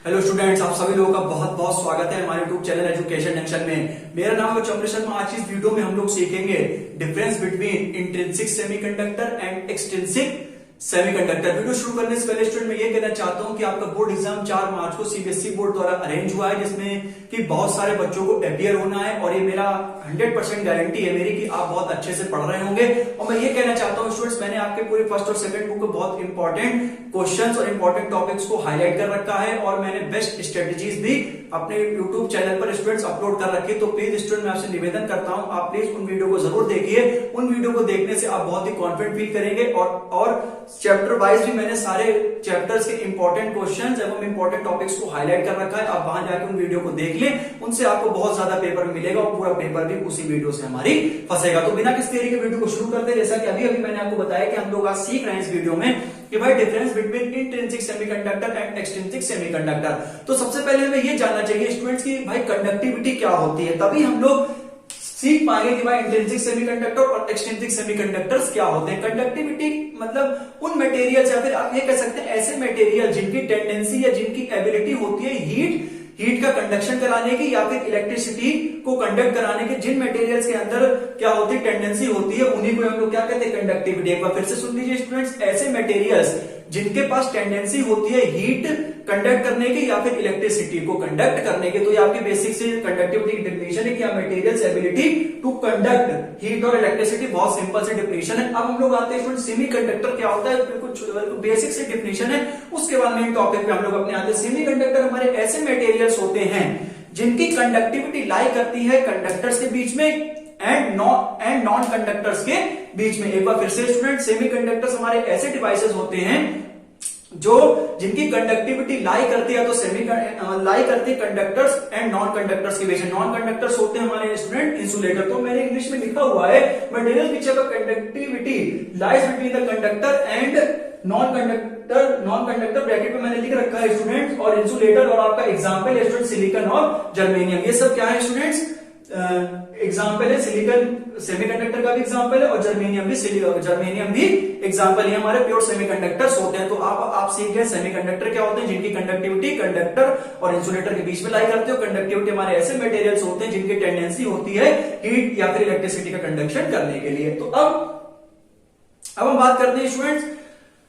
Hello students, आप सभी लोगों का बहुत बहुत स्वागत है हमारे यूट्यूब चैनल एजुकेशन जंक्शन में। मेरा नाम है चंद्र शर्मा। आज इस वीडियो में हम लोग सीखेंगे difference between intrinsic semiconductor and extrinsic semiconductor. Video शुरू करने से पहले स्टूडेंट मैं ये कहना चाहता हूं कि आपका बोर्ड एग्जाम 4 मार्च को सीबीएसई बोर्ड द्वारा अरेंज हुआ है, जिसमें कि बहुत सारे बच्चों को अपियर होना है और ये मेरा 100% गारंटी है मेरी कि आप बहुत अच्छे से पढ़ रहे होंगे। और मैं ये कहना चाहता हूं स्टूडेंट्स, मैंने आपके पूरे फर्स्ट और सेकंड बुक को बहुत इंपॉर्टेंट क्वेश्चंस और इंपॉर्टेंट टॉपिक्स को हाईलाइट कर रखा है और मैंने बेस्ट स्ट्रेटेजीज भी अपने यूट्यूब चैनल पर स्टूडेंट्स अपलोड कर रखी है। तो प्लीज स्टूडेंट मैं आपसे निवेदन करता हूं, आप प्लीज उन वीडियो को जरूर देखिए। उन वीडियो को देखने से आप बहुत ही कॉन्फिडेंट फील करेंगे और चैप्टर वाइज भी मैंने सारे चैप्टर्स के इंपॉर्टेंट क्वेश्चंस एवं इंपॉर्टेंट टॉपिक्स को हाईलाइट कर रखा है। आप वहां जाकर उन वीडियो को देख लें, उनसे आपको बहुत ज्यादा पेपर मिलेगा और पूरा पेपर भी उसी वीडियो से हमारी फंसेगा। तो बिना किसी तरीके के वीडियो को शुरू करते, जैसा कि अभी मैंने आपको बताया कि हम लोग आज सीख रहे हैं इस वीडियो में कि भाई difference between intrinsic semiconductor and extrinsic semiconductor. तो सबसे पहले हमें ये जानना चाहिए स्टूडेंट्स की भाई कंडक्टिविटी क्या होती है, तभी हम लोग सीख पाएंगे कि भाई इंट्रिंसिक सेमीकंडक्टर और एक्सट्रिंसिक सेमीकंडक्टर्स क्या होते हैं। कंडक्टिविटी मतलब उन मटेरियल्स या फिर आप ये कह सकते हैं ऐसे मटेरियल जिनकी टेंडेंसी या जिनकी एबिलिटी होती है हीट का कंडक्शन कराने की या फिर इलेक्ट्रिसिटी को कंडक्ट कराने की, जिन मटेरियल्स के अंदर क्या होती है टेंडेंसी होती है, उन्हीं को हम लोग क्या कहते हैं कंडक्टिविटी। एक बार फिर से सुन लीजिए स्टूडेंट्स, ऐसे मटेरियल्स जिनके पास टेंडेंसी होती है हीट कंडक्ट करने की या फिर इलेक्ट्रिसिटी को कंडक्ट करने की। तो ये आपकी बेसिक से कंडक्टिविटी की डेफिनेशन है कि materials ability to conduct heat और इलेक्ट्रिसिटी। बहुत सिंपल से डेफिनेशन है। अब हम लोग आते हैं स्टूडेंट सेमीकंडक्टर क्या होता है, बिल्कुल बेसिक से डेफिनेशन है। उसके बाद मेन टॉपिक पे हम लोग अपने आते हैं। सेमीकंडक्टर हमारे ऐसे मटेरियल्स होते हैं जिनकी कंडक्टिविटी लाई करती है कंडक्टर्स के बीच में एंड नॉन कंडक्टर्स के बीच में। एक बार फिर से स्टूडेंट, सेमीकंडक्टर्स हमारे ऐसे डिवाइसेस होते हैं जो जिनकी कंडक्टिविटी लाई करती है, तो लाई करती है कंडक्टर्स एंड नॉन कंडक्टर्स के बीच में। नॉन कंडक्टर्स होते हैं हमारे स्टूडेंट इंसुलेटर। तो मैंने इंग्लिश में लिखा हुआ है material which have conductivity lies between the conductor and non conductor bracket में मैंने लिख रखा है स्टूडेंट्स, और इंसुलेटर और आपका एग्जांपल है स्टूडेंट सिलिकॉन और जर्मेनियम। ये सब क्या है स्टूडेंट्स, एग्जाम्पल है। सिलिकॉन सेमीकंडक्टर का भी एग्जाम्पल है और जर्मेनियम भी एग्जाम्पल है। हमारे प्योर सेमीकंडक्टर्स होते हैं। तो आप सीख गए सेमीकंडक्टर क्या होते हैं, जिनकी कंडक्टिविटी कंडक्टर और इंसुलेटर के बीच में लाई करते हो। कंडक्टिविटी हमारे ऐसे मटेरियल्स होते हैं जिनकी टेंडेंसी होती है हीट या फिर इलेक्ट्रिसिटी का कंडक्शन करने के लिए। तो अब हम बात करते हैं स्टूडेंट्स,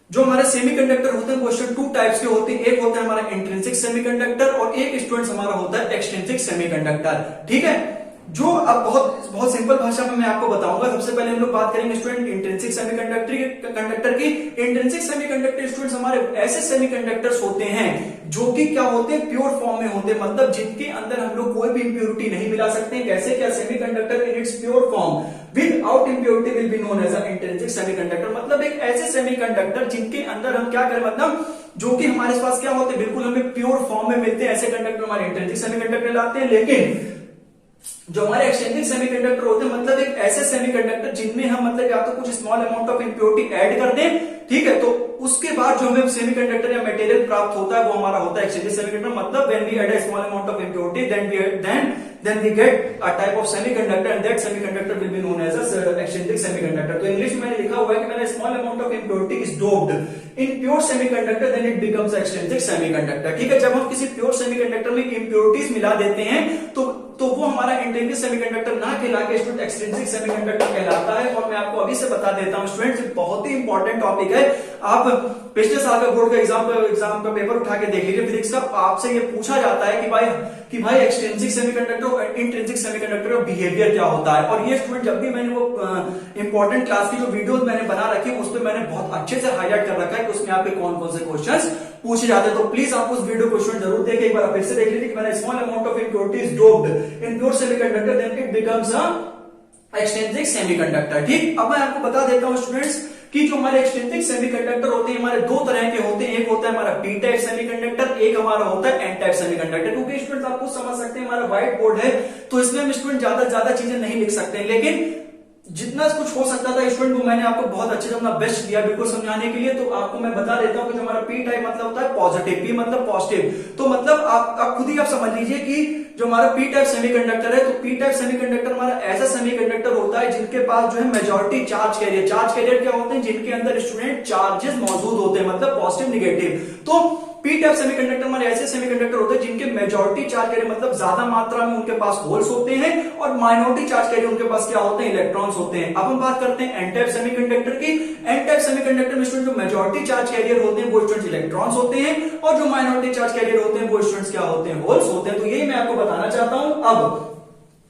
जो हमारे सेमीकंडक्टर होते हैं क्वेश्चन 2 टाइप्स के होते हैं। एक होता है हमारा इंट्रिंसिक सेमीकंडक्टर और एक स्टूडेंट्स हमारा होता है एक्सट्रिंसिक सेमीकंडक्टर। ठीक है, जो अब बहुत सिंपल भाषा में मैं आपको बताऊंगा। सबसे पहले हम लोग बात करेंगे स्टूडेंट इंट्रिंसिक सेमीकंडक्टर की। इंट्रिंसिक सेमीकंडक्टर स्टूडेंट्स हमारे ऐसे सेमीकंडक्टर्स होते हैं जो कि क्या होते हैं प्योर फॉर्म में होते हैं, मतलब जिनके अंदर हम लोग कोई भी इंप्योरिटी नहीं मिला सकते हैं। कैसे, क्या semiconductor in its pure form without impurity will be known as intrinsic semiconductor. मतलब एक ऐसे सेमीकंडक्टर जिनके अंदर हम क्या करें, मतलब जो कि हमारे पास क्या होते हैं बिल्कुल हमें प्योर फॉर्म में मिलते हैं, ऐसे कंडक्टर हमारे इंट्रिंसिक सेमीकंडक्टर लाते हैं। लेकिन जो हमारे एक्सट्रिंसिक सेमीकंडक्टर होते हैं, मतलब एक ऐसे सेमीकंडक्टर जिनमें हम मतलब या तो कुछ small amount of impurity add कर दें, ठीक है, तो उसके बाद जो हमें सेमीकंडक्टर या मटेरियल प्राप्त होता है वो हमारा होता है एक्सट्रिंसिक सेमीकंडक्टर। मतलब when we add a small amount of impurity then we get a type of semiconductor and that semiconductor will be known as a extrinsic semiconductor। तो इंग्लिश में मैंने लिखा हुआ है कि मैंने small amount of impurity is doped in pure semiconductor then it becomes extrinsic semiconductor. ठीक है, जब हम किसी प्योर सेमीकंडक्टर में इंप्योरिटीज मिला देते हैं तो वो हमारा इंट्रिंसिक सेमीकंडक्टर ना कहला के स्टूडेंट एक्सट्रिंसिक सेमीकंडक्टर कहलाता है। और मैं आपको अभी से बता देता हूं स्टूडेंट्स, बहुत ही इंपॉर्टेंट टॉपिक है। आप पिछले साल का बोर्ड का एग्जाम का पेपर उठा के देख लीजिए फिजिक्स का, आपसे ये पूछा जाता है कि भाई एक्सट्रिंसिक सेमीकंडक्टर और इंट्रिंसिक सेमीकंडक्टर का बिहेवियर क्या होता है। और ये स्टूडेंट जब भी मैंने वो इंपॉर्टेंट क्लास की जो वीडियोस मैंने बना रखी है उस पर मैंने बहुत अच्छे से हाईलाइट कर रखा है कि उसमें आपके कौन कौन से क्वेश्चंस पूछे जाते हैं। तो प्लीज आप उस वीडियो को स्टूडेंट जरूर देखें, एक बार फिर से देख लीजिए कि मैंने small amount of impurity is doped in pure semiconductor then it becomes a extrinsic semiconductor. ठीक, अब मैं आपको बता देता हूं स्टूडेंट्स कि जो हमारे एक्सट्रिंसिक सेमीकंडक्टर होते हैं हमारे 2 तरह के होते हैं। एक होता है हमारा पी टाइप सेमीकंडक्टर, एक हमारा होता है एन टाइप सेमीकंडक्टर। क्योंकि स्टूडेंट्स आपको समझ सकते हैं हमारा व्हाइट बोर्ड है तो इसमें हम स्टूडेंट ज्यादा चीजें नहीं लिख सकते, लेकिन जितना कुछ हो सकता था स्टूडेंट को मैंने आपको बहुत अच्छे से अपना बेस्ट दिया बिल्कुल समझाने के लिए। तो आपको मैं बता देता हूं कि जो हमारा पी टाइप मतलब होता है पॉजिटिव, पी मतलब पॉजिटिव। तो मतलब आप खुद ही आप समझ लीजिए कि जो हमारा पी टाइप सेमीकंडक्टर है, तो पी टाइप सेमीकंडक्टर हमारा ऐसा सेमीकंडक्टर होता है जिनके पास जो है मेजॉरिटी चार्ज कैरियर क्या होते हैं, जिनके अंदर स्टूडेंट चार्जेस मौजूद होते हैं, मतलब पॉजिटिव निगेटिव। तो पी टाइप सेमीकंडक्टर हमारे ऐसे सेमीकंडक्टर होते हैं जिनके मेजॉरिटी चार्ज कैरियर मतलब ज्यादा मात्रा में उनके पास होल्स होते हैं और माइनॉरिटी चार्ज कैरियर उनके पास क्या होते हैं, इलेक्ट्रॉन्स होते हैं। अब हम बात करते हैं एन टाइप सेमीकंडक्टर की। एन टाइप सेमीकंडक्टर में स्टूडेंट जो मेजॉरिटी चार्ज कैरियर होते हैं वो स्टूडेंट इलेक्ट्रॉन्स होते हैं और जो माइनॉरिटी चार्ज कैरियर होते हैं वो स्टूडेंट्स क्या होते हैं, होल्स होते हैं। तो यही मैं आपको बताना चाहता हूं।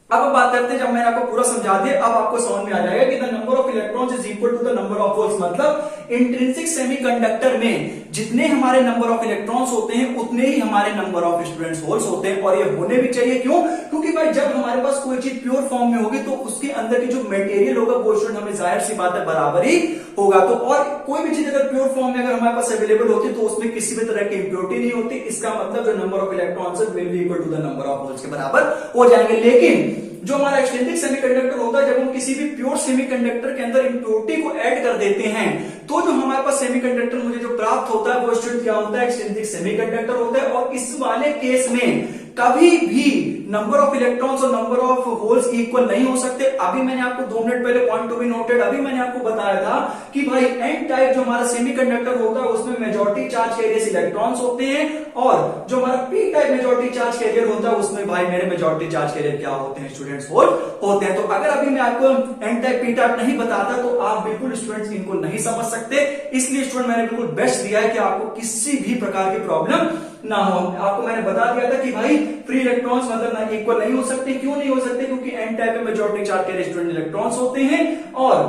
अब बात करते हैं, जब मैंने आपको पूरा समझा दिया अब आपको समझ में आ जाएगा कि the number of electrons is equal to the number of holes. मतलब इंट्रिंसिक सेमीकंडक्टर में जितने हमारे नंबर ऑफ इलेक्ट्रॉन्स होते हैं उतने ही हमारे नंबर ऑफ स्टूडेंट्स होल्स होते हैं। और ये होने भी चाहिए, क्यों? क्योंकि भाई जब हमारे पास कोई चीज प्योर फॉर्म में होगी तो उसके अंदर की जो मटेरियल होगा वो स्टूडेंट हमें जाहिर सी बात है बराबर ही होगा। तो और कोई भी चीज अगर प्योर फॉर्म में अगर हमारे पास अवेलेबल होती है तो उसमें किसी भी तरह की इंप्योरिटी नहीं होती। इसका मतलब जो number of electrons will be equal to the number of holes के बराबर हो जाएंगे। लेकिन जो हमारा एक्सट्रिंसिक सेमीकंडक्टर होता है, जब हम किसी भी प्योर सेमीकंडक्टर के अंदर इंप्योरिटी को ऐड कर देते हैं तो जो हमारे पास सेमीकंडक्टर मुझे जो प्राप्त होता है वो स्टूडेंट क्या होता है, एक्सट्रिंसिक सेमीकंडक्टर होता है। और इस वाले केस में कभी भी नंबर ऑफ इलेक्ट्रॉन्स और नंबर ऑफ होल्स इक्वल नहीं हो सकते। अभी मैंने आपको 2 मिनट पहले पॉइंट टू बी नोटेड, अभी मैंने आपको बताया था कि भाई एन टाइप जो हमारा सेमीकंडक्टर होता है उसमें मेजॉरिटी चार्ज कैरियर्स इलेक्ट्रॉन्स होते हैं और जो हमारा P type majority charge career होता है उसमें भाई मेरे मेजॉरिटी चार्ज कैरियर क्या होते हैं, स्टूडेंट्स होल होते हैं। तो अगर अभी मैं आपको एन टाइप पी टाइप नहीं बताता तो आप बिल्कुल स्टूडेंट्स इनको नहीं समझ सकते। इसलिए स्टूडेंट मैंने बिल्कुल बेस्ट दिया है कि आपको किसी भी प्रकार की प्रॉब्लम ना हो। आपको मैंने बता दिया था कि भाई फ्री इलेक्ट्रॉन्स मतलब ना इक्वल नहीं हो सकते। क्यों नहीं हो सकते? क्योंकि एन टाइप में मेजॉरिटी चार्ज के स्टूडेंट इलेक्ट्रॉन्स होते हैं और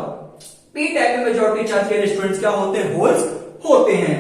पी टाइप में मेजॉरिटी चार्ज के स्टूडेंट्स क्या होते हैं, होल्स होते हैं।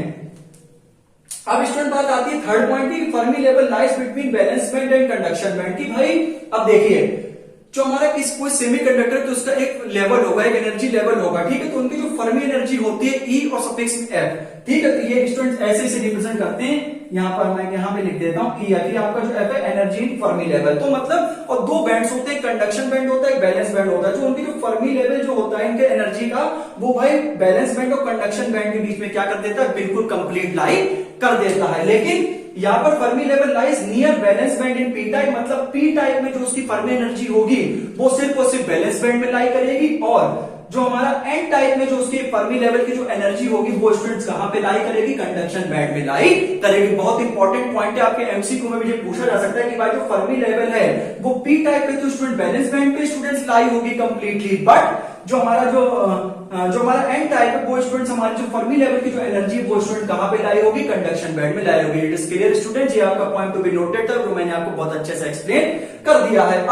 अब स्टूडेंट बात आती है थर्ड पॉइंट की, Fermi level lies between balance band and conduction band की। भाई अब देखिए जो हमारा कोई सेमीकंडक्टर तो उसका एक लेवल होगा, एक एनर्जी लेवल होगा, ठीक है। तो उनकी जो फर्मी एनर्जी होती है ई और सफिक्स में एफ, ठीक है। तो ये स्टूडेंट्स ऐसे से रिप्रेजेंट करते हैं। यहां पर मैं यहां पे लिख देता हूं ई एफ, आपका जो एफ है एनर्जी इन फर्मी लेवल। तो मतलब और 2 बैंड्स होते हैं, कंडक्शन बैंड होता है, बैलेंस बैंड होता है। जो उनकी जो फर्मी लेवल जो होता है इनके एनर्जी का वो भाई बैलेंस बैंड और कंडक्शन बैंड के बीच में क्या कर देता है, बिल्कुल कंप्लीट लाई कर देता है। लेकिन यहां पर Fermi level lies near valence band in p type, मतलब पी टाइप में जो उसकी फर्मी एनर्जी होगी वो सिर्फ और सिर्फ बैलेंस बैंड में लाई करेगी और जो हमारा एन टाइप में जो उसकी फर्मी लेवल की जो एनर्जी होगी वो स्टूडेंट्स कहां पे लाई करेगी, कंडक्शन बैंड में लाई करेगी। बहुत इंपॉर्टेंट पॉइंट है, आपके एमसीक्यू में भी पूछा जा सकता है कि भाई जो फर्मी लेवल है वो पी टाइप पे तो स्टूडेंट बैलेंस बैंड पे स्टूडेंट्स लाई होगी कंप्लीटली, बट जो हमारा एन टाइप है वो स्टूडेंट्स हमारी जो फर्मी लेवल की जो एनर्जी वो स्टूडेंट कहां पे लाई होगी, कंडक्शन बैंड में लाई होगी। इट इज क्लियर स्टूडेंट, ये आपका पॉइंट टू बी नोटेड था, तो मैंने आपको बहुत अच्छे से एक्सप्लेन कर दिया है।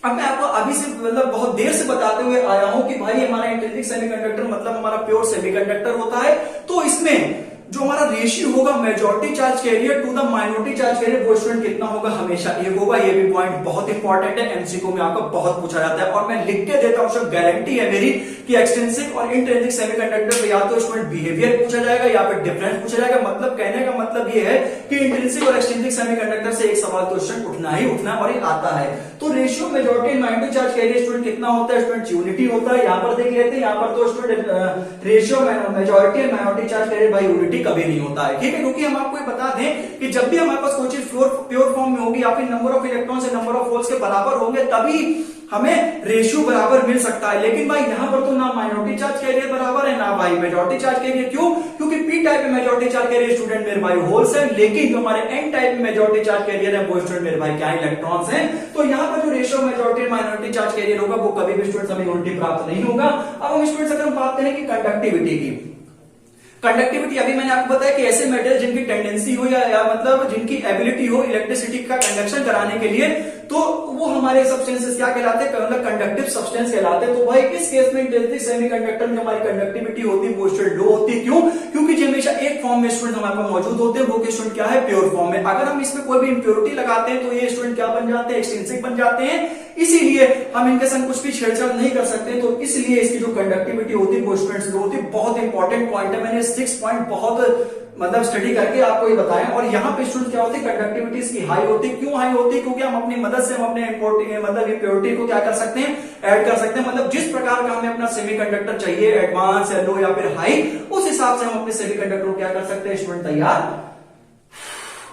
अब मैं आपको अभी से मतलब बहुत देर से बताते हुए आया हूं कि भाई हमारा इंट्रिंसिक सेमीकंडक्टर मतलब हमारा प्योर सेमीकंडक्टर होता है। तो इसमें जो हमारा रेशियो होगा majority charge carrier to the minority charge carrier वो स्टूडेंट कितना होगा, हमेशा एक होगा। ये भी पॉइंट बहुत इंपॉर्टेंट है, एमसीक्यू में आपको बहुत पूछा जाता है और मैं लिख के देता हूं, सब गारंटी है मेरी कि एक्सटेंसिव और इंट्रिंसिक सेमीकंडक्टर पे या तो स्टूडेंट बिहेवियर पूछा जाएगा या फिर डिफरेंस पूछा जाएगा। मतलब कहने का मतलब ये है कि इंट्रिंसिक और एक्सटेंसिव सेमीकंडक्टर से एक सवाल क्वेश्चन उठना ही उठना और ये आता है। तो ratio majority and minority charge career student कितना होता है, स्टूडेंट यूनिटी होता है। यहां पर देख लेते हैं, यहां पर तो student ratio majority and minority charge career भाई यूनिटी कभी नहीं होता है, ठीक है। क्योंकि हम आपको बता दें कि जब भी हमारे पास कोई चीज प्योर फॉर्म में होगी या फिर नंबर ऑफ इलेक्ट्रॉन से नंबर ऑफ होल्स के बराबर होंगे तभी हमें रेशियो बराबर मिल सकता है। लेकिन भाई यहां पर तो ना माइनॉरिटी चार्ज कैरियर बराबर है ना भाई मेजॉरिटी चार्ज कैरियर। क्यों? क्योंकि पी टाइप में मेजॉरिटी चार्ज कैरियर स्टूडेंट मेरे भाई होल्स है, लेकिन जो हमारे एन टाइप में मेजॉरिटी चार्ज कैरियर है वो स्टूडेंट मेरे भाई क्या इलेक्ट्रॉन्स हैं। तो यहां पर जो ratio majority minority charge career होगा वो कभी भी स्टूडेंट्स हमें यूनिटी प्राप्त नहीं होगा। अब हम स्टूडेंट्स अगर हम बात करें कि कंडक्टिविटी की, कंडक्टिविटी अभी मैंने आपको बताया कि ऐसे मेटल जिनकी टेंडेंसी हो या मतलब जिनकी एबिलिटी हो इलेक्ट्रिसिटी का कंडक्शन कराने के लिए, तो वो हमारे सब्सटेंसेस क्या कहलाते हैं, मतलब कंडक्टिव सब्सटेंस कहलाते हैं। तो भाई इस केस में इंट्रिंसिक सेमीकंडक्टर में हमारी कंडक्टिविटी होती है वो स्टूडेंट लो होती है। क्यों? क्योंकि जो हमेशा एक फॉर्म में स्टूडेंट हमारे पास मौजूद होते हैं वो के स्टूडेंट क्या है, प्योर फॉर्म में। अगर हम इसमें कोई भी इंप्योरिटी लगाते हैं तो ये स्टूडेंट क्या बन जाते हैं, एक्सट्रिंसिक बन जाते हैं। इसीलिए हम इनके संग कुछ भी छेड़छाड़ नहीं कर सकते। तो इसलिए इसकी जो कंडक्टिविटी होती है वो स्टूडेंट्स लो होती है। बहुत इंपॉर्टेंट पॉइंट है, मैंने 6 पॉइंट बहुत मतलब स्टडी करके आपको ये बताएं। और यहाँ पे स्टूडेंट क्या होती है, कंडक्टिविटी इसकी हाई होती है। क्यों हाई होती है? क्योंकि हम अपनी मदद से हम अपने मतलब इंप्योरिटी को क्या कर सकते हैं, ऐड कर सकते हैं। मतलब जिस प्रकार का हमें अपना सेमीकंडक्टर चाहिए, एडवांस या लो या फिर हाई, उस हिसाब से हम अपने सेमीकंडक्टर को क्या कर सकते हैं, स्टूडेंट तैयार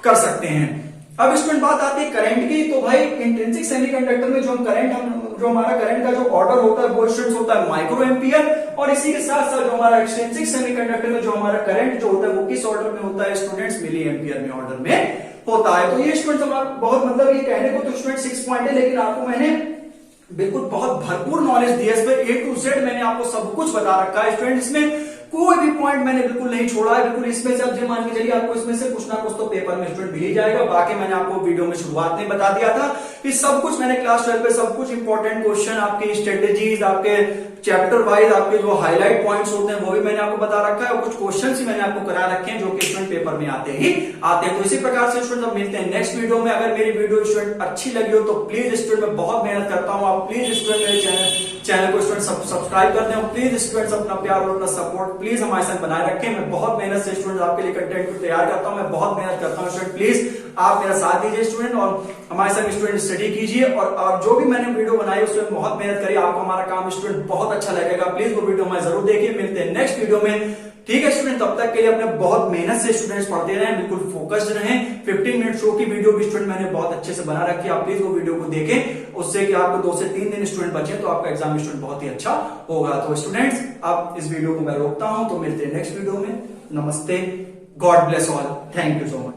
कर सकते हैं। अब स्टूडेंट बात आती है करंट की। तो भाई इंट्रिंसिक सेमीकंडक्टर में जो हम करंट हम जो हमारा करंट का जो ऑर्डर होता है वो स्टूडेंट्स होता है माइक्रो एम्पियर, और इसी के साथ साथ जो हमारा एक्सट्रिंसिक सेमीकंडक्टर में जो हमारा करंट जो होता है वो किस ऑर्डर में होता है स्टूडेंट्स, मिली एम्पियर में ऑर्डर में होता है। तो ये स्टूडेंट्स हमारा बहुत मतलब ये कहने को तो स्टूडेंट 6 पॉइंट है, लेकिन आपको मैंने बिल्कुल बहुत भरपूर नॉलेज दिया है, इसमें A to Z मैंने आपको सब कुछ बता रखा है स्टूडेंट, इसमें कोई भी पॉइंट मैंने बिल्कुल नहीं छोड़ा है, बिल्कुल इसमें से अब जो मान के चलिए आपको इसमें से कुछ ना कुछ तो पेपर में स्टूडेंट मिल ही जाएगा। बाकी मैंने आपको वीडियो में शुरुआत में बता दिया था कि सब कुछ मैंने क्लास 12 पे सब कुछ इंपॉर्टेंट क्वेश्चन, आपकी स्ट्रेटेजीज, आपके चैप्टर वाइज आपके जो हाईलाइट पॉइंट्स होते हैं वो भी मैंने आपको बता रखा है, और कुछ क्वेश्चन भी मैंने आपको करा रखे हैं जो कि स्टूडेंट पेपर में आते हैं। तो इसी प्रकार से स्टूडेंट अब मिलते हैं नेक्स्ट वीडियो में। अगर मेरी वीडियो स्टूडेंट अच्छी लगी हो तो प्लीज स्टूडेंट, मैं बहुत मेहनत करता हूँ, आप प्लीज स्टूडेंट मेरे चैनल को स्टूडेंट सब्सक्राइब कर दें, प्लीज स्टूडेंट्स अपना प्यार और अपना सपोर्ट प्लीज हमारे साथ बनाए रखें। मैं बहुत मेहनत से स्टूडेंट आपके लिए कंटेंट को तैयार करता हूं, मैं बहुत मेहनत करता हूं स्टूडेंट, प्लीज आप मेरा साथ दीजिए स्टूडेंट, और हमारे साथ स्टूडेंट स्टडी कीजिए, और जो भी मैंने वीडियो बनाई उसमें बहुत मेहनत करिए, आपको हमारा काम स्टूडेंट बहुत अच्छा लगेगा। प्लीज वो वीडियो हमारे जरूर देखिए, मिलते हैं नेक्स्ट वीडियो में, ठीक है स्टूडेंट। तब तक के लिए अपने बहुत मेहनत से स्टूडेंट्स पढ़ते रहें, बिल्कुल फोकस्ड रहें। 15 मिनट शो की वीडियो भी स्टूडेंट मैंने बहुत अच्छे से बना रखी है, आप प्लीज वो वीडियो को देखें, उससे कि आपको 2 से 3 दिन स्टूडेंट बचे तो आपका एग्जाम स्टूडेंट बहुत ही अच्छा होगा। तो स्टूडेंट्स अब इस वीडियो को मैं रोकता हूं, तो मिलते हैं नेक्स्ट वीडियो में। नमस्ते, God bless all, thank you so much.